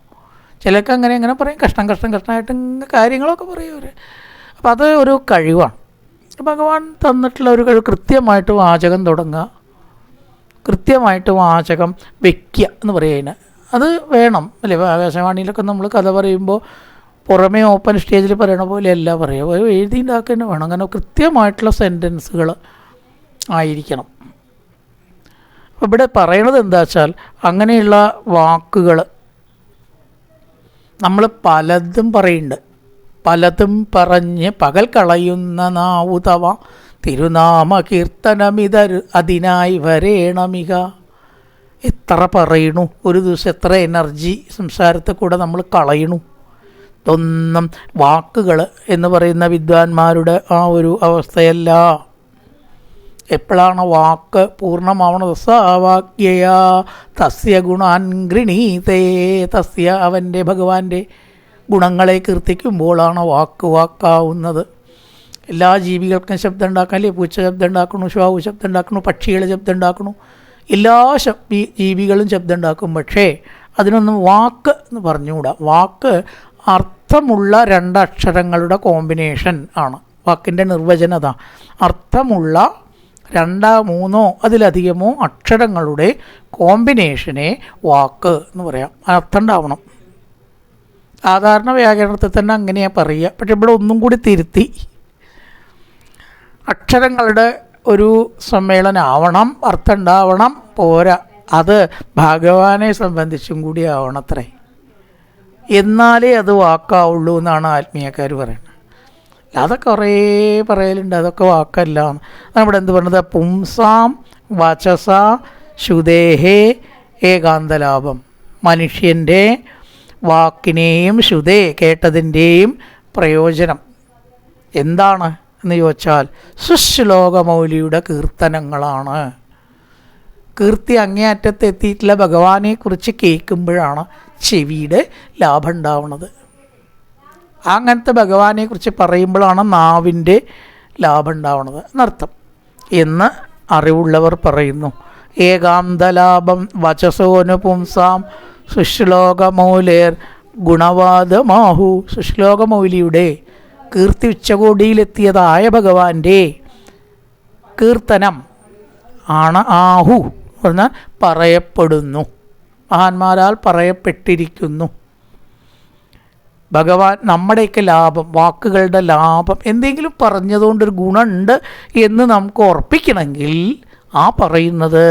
Speaker 1: ചിലർക്ക് അങ്ങനെ പറയും, കഷ്ടമായിട്ട് കാര്യങ്ങളൊക്കെ പറയും അവർ. അപ്പോൾ അത് ഒരു കഴിവാണ്. ഭഗവാൻ തന്നിട്ടുള്ള ഒരു കഴിവ്. കൃത്യമായിട്ട് വാചകം തുടങ്ങുക, കൃത്യമായിട്ട് വാചകം വയ്ക്കുക എന്ന് പറയുന്നതിന് അത് വേണം അല്ലേ? ആകാശവാണിയിലൊക്കെ നമ്മൾ കഥ പറയുമ്പോൾ പുറമേ ഓപ്പൺ സ്റ്റേജിൽ പറയണ പോലെ അല്ല പറയുക, എഴുതി ഉണ്ടാക്കുക തന്നെ വേണം. അങ്ങനെ കൃത്യമായിട്ടുള്ള സെൻറ്റൻസുകൾ ആയിരിക്കണം. അപ്പോൾ ഇവിടെ പറയണത് എന്താ വെച്ചാൽ, അങ്ങനെയുള്ള വാക്കുകൾ നമ്മൾ പലതും പറയുന്നുണ്ട്. പലതും പറഞ്ഞ് പകൽ കളയുന്ന നാവുതവ തിരുനാമ കീർത്തനമിതരു അതിനായി വരേണമിക. എത്ര പറയണു ഒരു ദിവസം, എത്ര എനർജി സംസാരത്തിൽ കൂടെ നമ്മൾ കളയണു. ഇതൊന്നും വാക്കുകൾ എന്ന് പറയുന്ന വിദ്വാൻമാരുടെ ആ ഒരു അവസ്ഥയല്ല. എപ്പോഴാണ് വാക്ക് പൂർണ്ണമാവണത്? സവാക്യയാ തസ്യ ഗുണാൻ ഗൃണീതേ, തസ്യ അവൻ്റെ ഭഗവാന്റെ ഗുണങ്ങളെ കീർത്തിക്കുമ്പോഴാണ് വാക്കാവുന്നത്. എല്ലാ ജീവികൾക്കും ശബ്ദം ഉണ്ടാക്കാനല്ലേ? പൂച്ച ശബ്ദം ഉണ്ടാക്കണു, ശ്വാവു ശബ്ദം ഉണ്ടാക്കണു, പക്ഷികൾ ശബ്ദം ഉണ്ടാക്കണു, എല്ലാ ജീവികളും ശബ്ദം ഉണ്ടാക്കും. പക്ഷേ അതിനൊന്നും വാക്ക് എന്ന് പറഞ്ഞുകൂടാ. വാക്ക് അർത്ഥമുള്ള രണ്ടക്ഷരങ്ങളുടെ കോമ്പിനേഷൻ ആണ്. വാക്കിൻ്റെ നിർവചനത അർത്ഥമുള്ള 2, 3 അതിലധികമോ അക്ഷരങ്ങളുടെ കോമ്പിനേഷനെ വാക്ക് എന്ന് പറയാം. അർത്ഥം ഉണ്ടാവണം. സാധാരണ വ്യാകരണത്തിൽ തന്നെ അങ്ങനെയാണ് പറയുക. പക്ഷെ ഇവിടെ ഒന്നും കൂടി തിരുത്തി, അക്ഷരങ്ങളുടെ ഒരു സമ്മേളനം ആവണം, അർത്ഥം ഉണ്ടാവണം, പോരാ, അത് ഭഗവാനെ സംബന്ധിച്ചും കൂടി ആവണത്രേ. എന്നാലേ അത് വാക്കാവുള്ളൂ എന്നാണ് ആത്മീയക്കാർ പറയുന്നത്. അതൊക്കെ കുറേ പറയലുണ്ട്, അതൊക്കെ വാക്കല്ല. നമ്മുടെ എന്ത് പറഞ്ഞത്? പുംസാം വചസ ശ്രുതേഹേ ഏകാന്തലാഭം. മനുഷ്യൻ്റെ വാക്കിനെയും ശ്രുതേ കേട്ടതിൻ്റെയും പ്രയോജനം എന്താണ് എന്ന് ചോദിച്ചാൽ സുശ്ലോകമൗലിയുടെ കീർത്തനങ്ങളാണ്. കീർത്തി അങ്ങേയറ്റത്ത് എത്തിയിട്ടുള്ള ഭഗവാനെക്കുറിച്ച് കേൾക്കുമ്പോഴാണ് ചെവിയുടെ ലാഭം ഉണ്ടാവുന്നത്. അങ്ങനത്തെ ഭഗവാനെക്കുറിച്ച് പറയുമ്പോഴാണ് നാവിൻ്റെ ലാഭം ഉണ്ടാവുന്നത് എന്നർത്ഥം എന്ന് അറിവുള്ളവർ പറയുന്നു. ഏകാന്തലാഭം വചസോനു പുംസാം സുശ്ലോകമൗലേർ ഗുണവാദമാഹു. സുശ്ലോകമൗലിയുടെ കീർത്തി ഉച്ചകോടിയിലെത്തിയതായ ഭഗവാന്റെ കീർത്തനം ആണ് ആഹു പറഞ്ഞാൽ പറയപ്പെടുന്നു, മഹാന്മാരാൽ പറയപ്പെട്ടിരിക്കുന്നു. ഭഗവാൻ നമ്മുടെയൊക്കെ ലാഭം, വാക്കുകളുടെ ലാഭം, എന്തെങ്കിലും പറഞ്ഞതുകൊണ്ടൊരു ഗുണമുണ്ട് എന്ന് നമുക്ക് ഉറപ്പിക്കണമെങ്കിൽ ആ പറയുന്നത്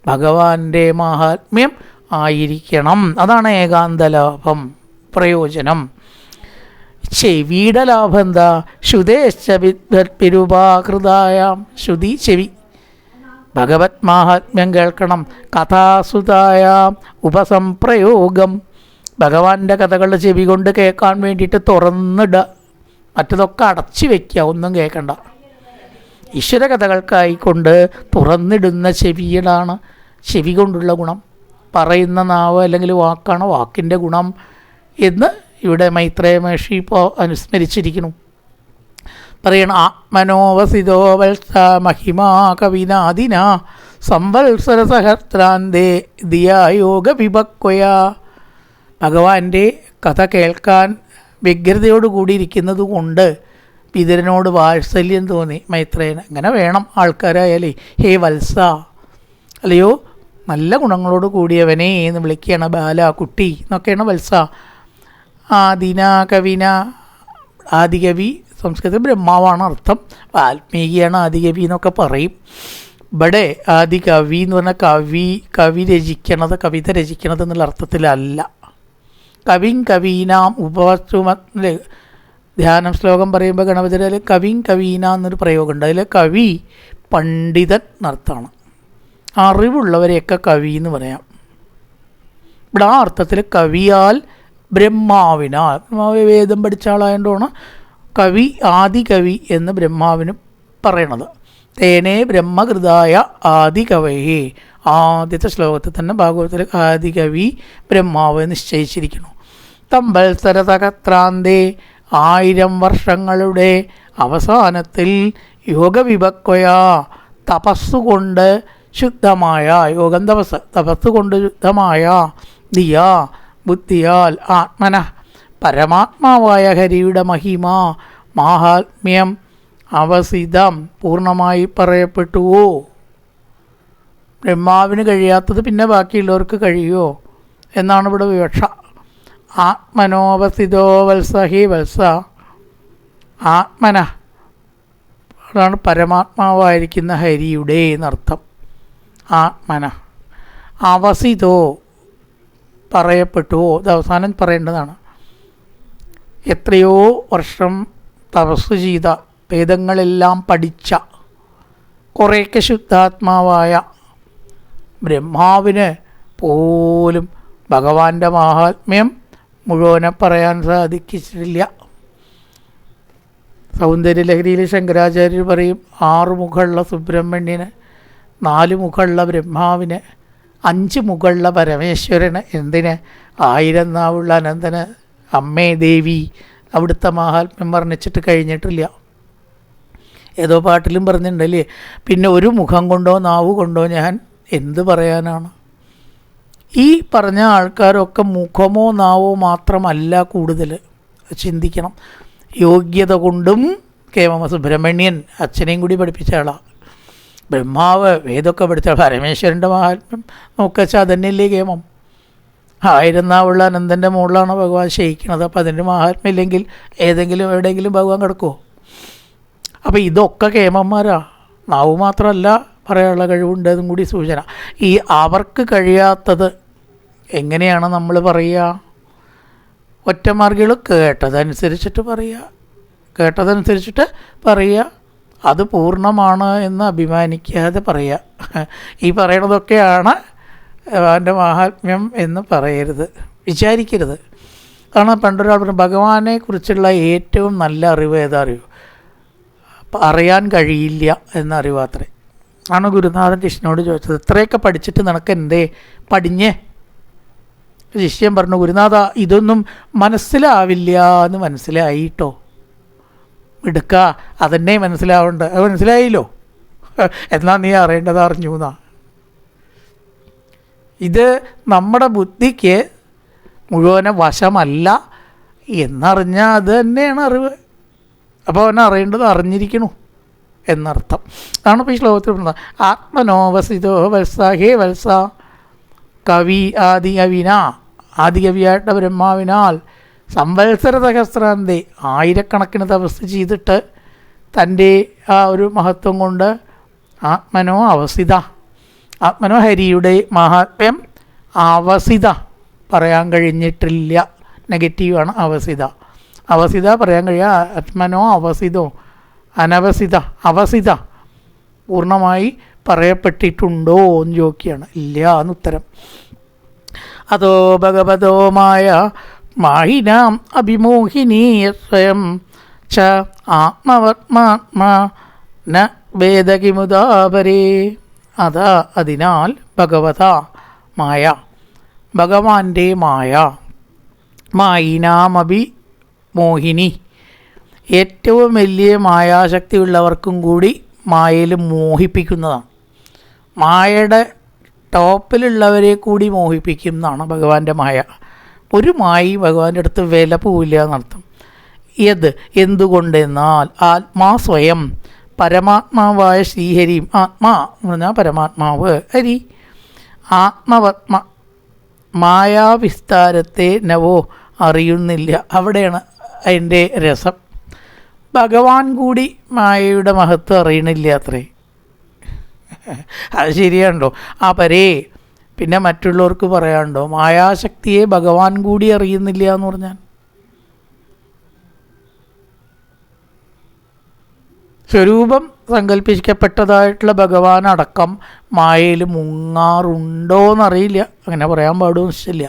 Speaker 1: ഭഗവാന്റെ മാഹാത്മ്യം ആയിരിക്കണം. അതാണ് ഏകാന്തലാഭം പ്രയോജനം. ചെവിയുടെ ലാഭം എന്താ? ശ്രുതേശ്ചവിദ്വത്പിരുപാകൃതായാം. ശ്രുതി ചെവി, ഭഗവത് മാഹാത്മ്യം കേൾക്കണം. കഥാസുതായാം ഉപസംപ്രയോഗം, ഭഗവാന്റെ കഥകളുടെ ചെവി കൊണ്ട് കേൾക്കാൻ വേണ്ടിയിട്ട് തുറന്നിടുക, മറ്റതൊക്കെ അടച്ചു വയ്ക്കുക, ഒന്നും കേൾക്കണ്ട. ഈശ്വര കഥകൾക്കായിക്കൊണ്ട് തുറന്നിടുന്ന ചെവിയിലാണ് ചെവി കൊണ്ടുള്ള ഗുണം. പറയുന്ന നാവ് അല്ലെങ്കിൽ വാക്കാണ് വാക്കിൻ്റെ ഗുണം എന്ന് ഇവിടെ മൈത്രേയ മഹർഷി ഇപ്പോൾ അനുസ്മരിച്ചിരിക്കുന്നു. പറയണം, ആത്മനോവസിതോ വത്സ മഹിമാ കവിനാദിന സംവത്സര സഹസ്രാന്തേ ദിയായോഗ വിഭക്വയാ. ഭഗവാന്റെ കഥ കേൾക്കാൻ വ്യഗ്രതയോടുകൂടിയിരിക്കുന്നത് കൊണ്ട് പിതരനോട് വാത്സല്യം തോന്നി മൈത്രേയന്. അങ്ങനെ വേണം ആൾക്കാരായാലേ. ഹേ വത്സ, അല്ലയോ നല്ല ഗുണങ്ങളോട് കൂടിയവനെ എന്ന് വിളിക്കുകയാണ്. ബാല, കുട്ടി എന്നൊക്കെയാണ് വത്സ. ആദിന കവിന, ആദികവി സംസ്കൃതത്തിൽ ബ്രഹ്മാവാണ് അർത്ഥം. വാൽമീകിയാണ് ആദികവി എന്നൊക്കെ പറയും. ഇവിടെ ആദികവി എന്ന് പറഞ്ഞാൽ കവി രചിക്കണത്, കവിത രചിക്കണത് എന്നുള്ള അർത്ഥത്തിലല്ല. കവിം കവീനാം ഉപവസ്തുമ ധ്യാനം ശ്ലോകം പറയുമ്പോൾ ഗണപതിയിൽ കവിം കവീന എന്നൊരു പ്രയോഗമുണ്ട്. അതിൽ കവി പണ്ഡിതൻ എന്നർത്ഥമാണ്. അറിവുള്ളവരെയൊക്കെ കവി എന്ന് പറയാം. ഇവിടെ ആ അർത്ഥത്തിൽ കവിയാൽ ബ്രഹ്മാവിനാൽ, വേദം പഠിച്ച ആളായതുകൊണ്ടാണ് കവി, ആദികവി എന്ന് ബ്രഹ്മാവിന് പറയണത്. തേനേ ബ്രഹ്മകൃതായ ആദികവയെ, ആദ്യത്തെ ശ്ലോകത്തിൽ തന്നെ ഭാഗവതത്തിൽ ആദികവി ബ്രഹ്മാവ് നിശ്ചയിച്ചിരിക്കുന്നു. തമ്പത്സര സഹസ്രാന്തേ, 1000 വർഷങ്ങളുടെ അവസാനത്തിൽ യോഗവിഭക്വയാ, തപസ്സുകൊണ്ട് ശുദ്ധമായ, യോഗം തപസ്സുകൊണ്ട് ശുദ്ധമായ, ദിയാ ബുദ്ധിയാൽ, ആത്മന പരമാത്മാവായ ഹരിയുടെ മഹിമ മാഹാത്മ്യം അവസിതം പൂർണ്ണമായി പറയപ്പെട്ടുവോ? ബ്രഹ്മാവിന് കഴിയാത്തത് പിന്നെ ബാക്കിയുള്ളവർക്ക് കഴിയുമോ എന്നാണ് ഇവിടെ വിവക്ഷ. ആത്മനോവസിതോ വത്സ, ഹേ വത്സ, ആത്മന അതാണ് പരമാത്മാവായിരിക്കുന്ന ഹരിയുടെ എന്നർത്ഥം. ആത്മന അവസിതോ പറയപ്പെട്ടുവോ, ഇത് അവസാനം പറയേണ്ടതാണ്. എത്രയോ വർഷം തപസ് ചെയ്ത, വേദങ്ങളെല്ലാം പഠിച്ച, കുറേയൊക്കെ ശുദ്ധാത്മാവായ ബ്രഹ്മാവിന് പോലും ഭഗവാന്റെ മാഹാത്മ്യം മുഴുവനെ പറയാൻ സാധിച്ചിട്ടില്ല. സൗന്ദര്യലഹരിയിൽ ശങ്കരാചാര്യർ പറയും, 6 മുഖമുള്ള സുബ്രഹ്മണ്യന്, 4 മുഖമുള്ള ബ്രഹ്മാവിന്, 5 മുഖമുള്ള പരമേശ്വരന്, എന്തിന് 1000 നാവുള്ള അനന്തന്, അമ്മേ ദേവി, അവിടുത്തെ മാഹാത്മ്യം വർണ്ണിച്ചിട്ട് കഴിഞ്ഞിട്ടില്ല. ഏതോ പാട്ടിലും പറഞ്ഞിട്ടുണ്ടല്ലേ, പിന്നെ ഒരു മുഖം കൊണ്ടോ നാവ് കൊണ്ടോ ഞാൻ എന്ത് പറയാനാണ്. ഈ പറഞ്ഞ ആൾക്കാരൊക്കെ മുഖമോ നാവോ മാത്രമല്ല കൂടുതൽ ചിന്തിക്കണം. യോഗ്യത കൊണ്ടും കേമ സുബ്രഹ്മണ്യൻ അച്ഛനെയും കൂടി പഠിപ്പിച്ച ആളാണ്. ബ്രഹ്മാവ് വേദമൊക്കെ പഠിച്ച പരമേശ്വരൻ്റെ മഹാത്മ്യം നോക്കച്ചാൽ അതന്നെയല്ലേ കേമം. 1000 നാവുള്ള അനന്തൻ്റെ മുകളിലാണ് ഭഗവാൻ ശയിക്കുന്നത്. അപ്പോൾ അതിൻ്റെ മഹാത്മ്യം ഇല്ലെങ്കിൽ എവിടെയെങ്കിലും ഭഗവാൻ കിടക്കുമോ? അപ്പോൾ ഇതൊക്കെ കേമന്മാരാ. നാവ് മാത്രമല്ല പറയാനുള്ള കഴിവുണ്ട്, അതും കൂടി സൂചന. ഈ അവർക്ക് കഴിയാത്തത് എങ്ങനെയാണ് നമ്മൾ പറയുക? ഒറ്റമാർഗികൾ കേട്ടതനുസരിച്ചിട്ട് പറയുക, അത് പൂർണ്ണമാണ് എന്ന് അഭിമാനിക്കാതെ പറയുക. ഈ പറയണതൊക്കെയാണ് ഭഗവാന്റെ മാഹാത്മ്യം എന്ന് പറയരുത്, വിചാരിക്കരുത്. കാരണം പണ്ടൊരാൾ പറഞ്ഞു, ഭഗവാനെ കുറിച്ചുള്ള ഏറ്റവും നല്ല അറിവ് ഏതാ അറിയോ? അറിയാൻ കഴിയില്ല എന്നറിവ് അത്രേ. ആണ് ഗുരുനാഥൻ കൃഷ്ണനോട് ചോദിച്ചത്, ഇത്രയൊക്കെ പഠിച്ചിട്ട് നിനക്ക് എന്തേ പടിഞ്ഞേ? ശിഷ്യൻ പറഞ്ഞു, ഗുരുനാഥ ഇതൊന്നും മനസ്സിലാവില്ല എന്ന് മനസ്സിലായിട്ടോ. എടുക്ക, അതെന്നെ മനസ്സിലാവുണ്ട്. അത് മനസ്സിലായില്ലോ, എന്നാ നീ അറിയേണ്ടത് അറിഞ്ഞു എന്നാ. ഇത് നമ്മുടെ ബുദ്ധിക്ക് മുഴുവനെ വശമല്ല എന്നറിഞ്ഞാൽ അത് തന്നെയാണ് അറിവ്. അപ്പോൾ അവനെ അറിയേണ്ടത് അറിഞ്ഞിരിക്കണു എന്നർത്ഥം. അതാണ് ഇപ്പോൾ ഈ ശ്ലോകത്തിൽ പറഞ്ഞത്. ആത്മനോവസിതോ വത്സ, ഹേ വത്സ, കവി ആദികവിന, ആദികവിയായിട്ട് ബ്രഹ്മാവിനാൽ സംവത്സര സഹസ്രാന്തേ, 1000കണക്കിന് തപസ് ചെയ്തിട്ട് തൻ്റെ ആ ഒരു മഹത്വം കൊണ്ട് ആത്മനോ അവസിത, ആത്മനോ ഹരിയുടെ മഹാത്മ്യം അവസിത പറയാൻ കഴിഞ്ഞിട്ടില്ല. നെഗറ്റീവാണ് അവസിത. അവസിത പറയാൻ കഴിയുക, ആത്മനോ അവസിതോ അനവസിത അവസിത പൂർണ്ണമായി പറയപ്പെട്ടിട്ടുണ്ടോ എന്ന് ചോദിക്കുകയാണ്. ഇല്ല എന്നുത്തരം. അതോ ഭഗവതോ മായ മാഹിനാം അഭിമോഹിനി സ്വയം ച ആത്മവത്മാത്മാ ന വേദകിമുദാപരേ. അതാ അതിനാൽ ഭഗവത മായ, ഭഗവാന്റെ മായ, മായിനാമഭി മോഹിനി, ഏറ്റവും വലിയ മായാശക്തിയുള്ളവർക്കും കൂടി മായയിൽ മോഹിപ്പിക്കുന്നതാണ്. മായയുടെ ടോപ്പിലുള്ളവരെ കൂടി മോഹിപ്പിക്കും എന്നാണ് ഭഗവാന്റെ മായ. ഒരു മായി ഭഗവാന്റെ അടുത്ത് വില പോവില്ല എന്നർത്ഥം. എന്തുകൊണ്ടെന്നാൽ ആത്മാ സ്വയം, പരമാത്മാവായ ശ്രീഹരിയും, ആത്മാ എന്ന് പറഞ്ഞാൽ പരമാത്മാവ്, ഹരി, ആത്മവത്മ മായാവിസ്താരത്തെ നവോ അറിയുന്നില്ല. അവിടെയാണ് അതിൻ്റെ രസം. ഭഗവാൻ കൂടി മായയുടെ മഹത്വം അറിയണില്ല അത്രേ. അത് ശരിയാണല്ലോ. ആ പരേ പിന്നെ മറ്റുള്ളവർക്ക് പറയാനുണ്ടോ? മായാശക്തിയെ ഭഗവാൻ കൂടി അറിയുന്നില്ല എന്ന് പറഞ്ഞാൽ സ്വരൂപം സങ്കല്പിക്കപ്പെട്ടതായിട്ടുള്ള ഭഗവാൻ അടക്കം മായയിൽ മുങ്ങാറുണ്ടോ എന്നറിയില്ല. അങ്ങനെ പറയാൻ പാടുമില്ല.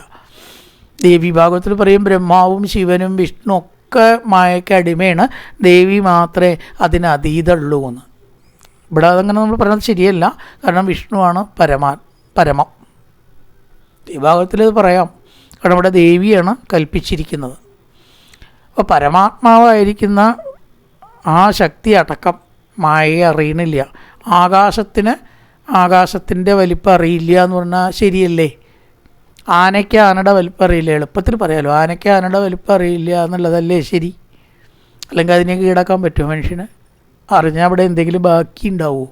Speaker 1: ദേവി ഭാഗവത്തിൽ പറയും ബ്രഹ്മാവും ശിവനും വിഷ്ണു ഒക്കെ മായയ്ക്ക് അടിമയാണ്, ദേവി മാത്രമേ അതിന് അതീതമുള്ളൂ എന്ന്. ഇവിടെ അതങ്ങനെ നമ്മൾ പറയുന്നത് ശരിയല്ല. കാരണം വിഷ്ണുവാണ് പരമം. ഈ ഭാഗത്തിൽ ഇത് പറയാം. കാരണം ഇവിടെ ദേവിയാണ് കൽപ്പിച്ചിരിക്കുന്നത്. അപ്പോൾ പരമാത്മാവായിരിക്കുന്ന ആ ശക്തി അടക്കം മായയെ അറിയണില്ല. ആകാശത്തിൻ്റെ വലിപ്പം അറിയില്ല എന്ന് പറഞ്ഞാൽ ശരിയല്ലേ? ആനയ്ക്ക് ആനയുടെ വലിപ്പം അറിയില്ല, എളുപ്പത്തിൽ പറയാമല്ലോ. ആനയ്ക്ക് ആനയുടെ വലിപ്പം അറിയില്ല എന്നുള്ളതല്ലേ ശരി? അല്ലെങ്കിൽ അതിനെ കീഴടക്കാൻ പറ്റുമോ മനുഷ്യന്? അറിഞ്ഞാൽ അവിടെ എന്തെങ്കിലും ബാക്കി ഉണ്ടാവുമോ?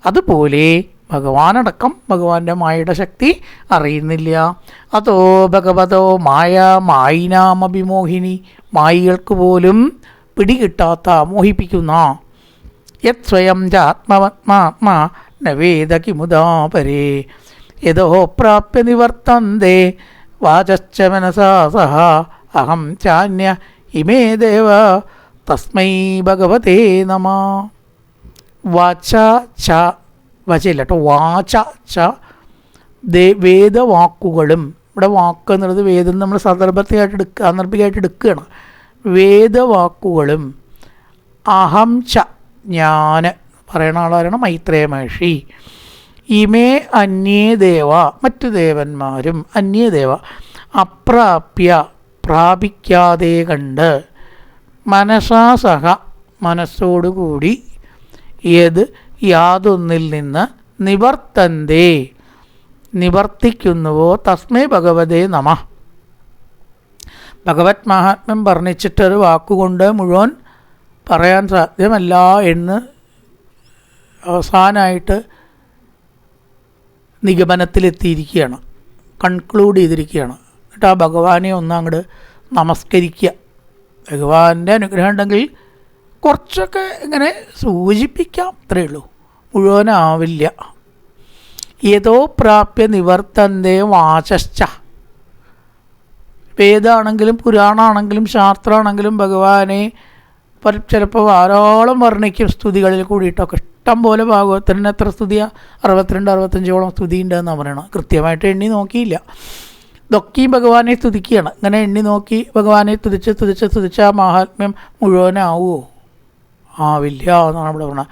Speaker 1: അതുപോലെ ഭഗവാനടക്കം ഭഗവാന്റെ മായയുടെ ശക്തി അറിയുന്നില്ല. അതോ ഭഗവതോ മായ മായിനാമഭിമോഹിനി, മായികൾക്ക് പോലും പിടികിട്ടാത്ത, മോഹിപ്പിക്കുന്ന യത് സ്വയം ചാത്മവത്മാത്മാ നവേദ കിമുദാപരേ യതോ പ്രാപ്യ നിവർത്തന്തേ വാചശ്ച മനസാ സഹ അഹം ചാന്യ ഇമേ ദേവ തസ്മൈ ഭഗവതേ നമഃ. വാച ച വചയില്ല കേട്ടോ, വാച ച വേദവാക്കുകളും. ഇവിടെ വാക്ക് എന്നുള്ളത് വേദം നമ്മൾ സാന്ദർഭികമായിട്ട് എടുക്കുകയാണ്. വേദവാക്കുകളും അഹം ച ഞാൻ പറയണ ആളാരാണ്? മൈത്രേയ മഹർഷി. ഇമേ അന്യേ ദേവ, മറ്റു ദേവന്മാരും, അന്യദേവ അപ്രാപ്യ പ്രാപിക്കാതെ കണ്ട്, മനസാ സഹ മനസ്സോടുകൂടി, യാതൊന്നിൽ നിന്ന് നിവർത്തന്തേ നിവർത്തിക്കുന്നുവോ തസ്മൈ ഭഗവതേ നമഃ. ഭഗവത് മഹാത്മ്യം വർണ്ണിച്ചിട്ടൊരു വാക്കുകൊണ്ട് മുഴുവൻ പറയാൻ സാധ്യമല്ല എന്ന് അവസാനമായിട്ട് നിഗമനത്തിലെത്തിയിരിക്കുകയാണ്, കൺക്ലൂഡ് ചെയ്തിരിക്കുകയാണ്. എന്നിട്ട് ആ ഭഗവാനെ ഒന്നങ്ങോട്ട് നമസ്കരിക്കുക. ഭഗവാന്റെ അനുഗ്രഹം ഉണ്ടെങ്കിൽ കുറച്ചൊക്കെ ഇങ്ങനെ സൂചിപ്പിക്കാം, അത്രയേ ഉള്ളൂ, മുഴുവനാവില്ല. ഏതോ പ്രാപ്യ നിവർത്തന്തേ വാചശ്ച. വേദമാണെങ്കിലും പുരാണമാണെങ്കിലും ശാസ്ത്രമാണെങ്കിലും ഭഗവാനെ ചിലപ്പോൾ ധാരാളം വർണ്ണിക്കും സ്തുതികളിൽ കൂടിയിട്ടൊക്കെ. ഇഷ്ടം പോലെ ഭാഗവതത്തിന് എത്ര സ്തുതിയാണ്? 62-65ഓളം സ്തുതി ഉണ്ടെന്നാണ് പറയണം. കൃത്യമായിട്ട് എണ്ണി നോക്കിയില്ല. ഇതൊക്കെയും ഭഗവാനെ സ്തുതിക്കുകയാണ്. ഇങ്ങനെ എണ്ണി നോക്കി ഭഗവാനെ സ്തുതിച്ച് ആ മഹാത്മ്യം മുഴുവനാവുമോ? ആവില്ല എന്നാണ് ഇവിടെ പറയുന്നത്.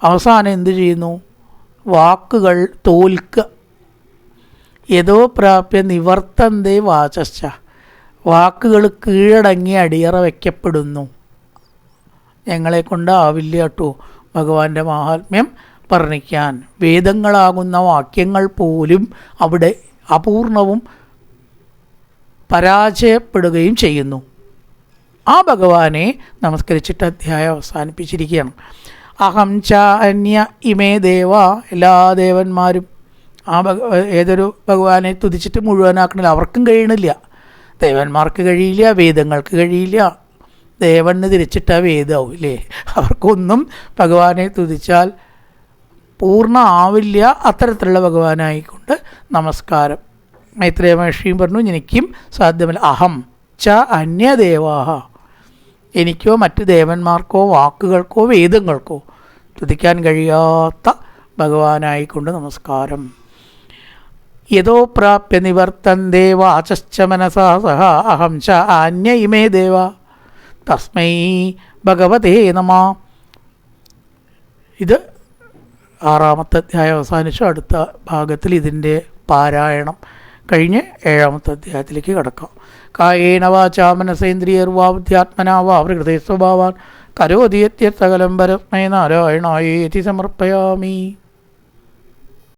Speaker 1: അവസാനം എന്ത് ചെയ്യുന്നു? വാക്കുകൾ തോൽക്കുക. ഏതോ പ്രാപ്യ നിവർത്തന്തേ വാചശ്ച. വാക്കുകൾ കീഴടങ്ങി അടിയറ വയ്ക്കപ്പെടുന്നു. ഞങ്ങളെ കൊണ്ടാവില്ല കേട്ടോ ഭഗവാന്റെ മഹാത്മ്യം വർണ്ണിക്കാൻ. വേദങ്ങളാകുന്ന വാക്യങ്ങൾ പോലും അവിടെ അപൂർണവും പരാജയപ്പെടുകയും ചെയ്യുന്നു. ആ ഭഗവാനെ നമസ്കരിച്ചിട്ട് അധ്യായം അവസാനിപ്പിച്ചിരിക്കുകയാണ്. അഹം ച അന്യ ഇമേ ദേവ. എല്ലാ ദേവന്മാരും ഏതൊരു ഭഗവാനെ തുതിച്ചിട്ട് മുഴുവനാക്കണില്ല, അവർക്കും കഴിയണില്ല. ദേവന്മാർക്ക് കഴിയില്ല, വേദങ്ങൾക്ക് കഴിയില്ല. ദേവന് തിരിച്ചിട്ടാ വേദമാവും ഇല്ലേ? അവർക്കൊന്നും ഭഗവാനെ തുതിച്ചാൽ പൂർണ്ണ ആവില്ല. അത്തരത്തിലുള്ള ഭഗവാനായിക്കൊണ്ട് നമസ്കാരം. മൈത്രേയ മഹർഷിയും പറഞ്ഞു എനിക്കും സാധ്യമല്ല. അഹം ച അന്യദേവാഹ. എനിക്കോ മറ്റ് ദേവന്മാർക്കോ വാക്കുകൾക്കോ വേദങ്ങൾക്കോ തുതിക്കാൻ കഴിയാത്ത ഭഗവാനായിക്കൊണ്ട് നമസ്കാരം. യതോ പ്രാപ്യ നിവർത്തന്തേ വാചശ്ച മനസാ സഹ അഹം ച ആന്യ ഇമേ ദേവ തസ്മൈ ഭഗവതേ നമഃ. ഇത് 6-ാമത്തെ അധ്യായം അവസാനിച്ചു. അടുത്ത ഭാഗത്തിൽ ഇതിൻ്റെ പാരായണം കഴിഞ്ഞ് 7-ാമത്തെ അധ്യായത്തിലേക്ക് കടക്കാം. കായേന വാചാ മനസേന്ദ്രിയർവാ ബുദ്ധ്യാത്മനാ വാ പ്രകൃതേ സ്വഭാവാൻ കരോതി യത്സകലം പരസ്മൈ നാരായണായേതി സമർപ്പയാമി.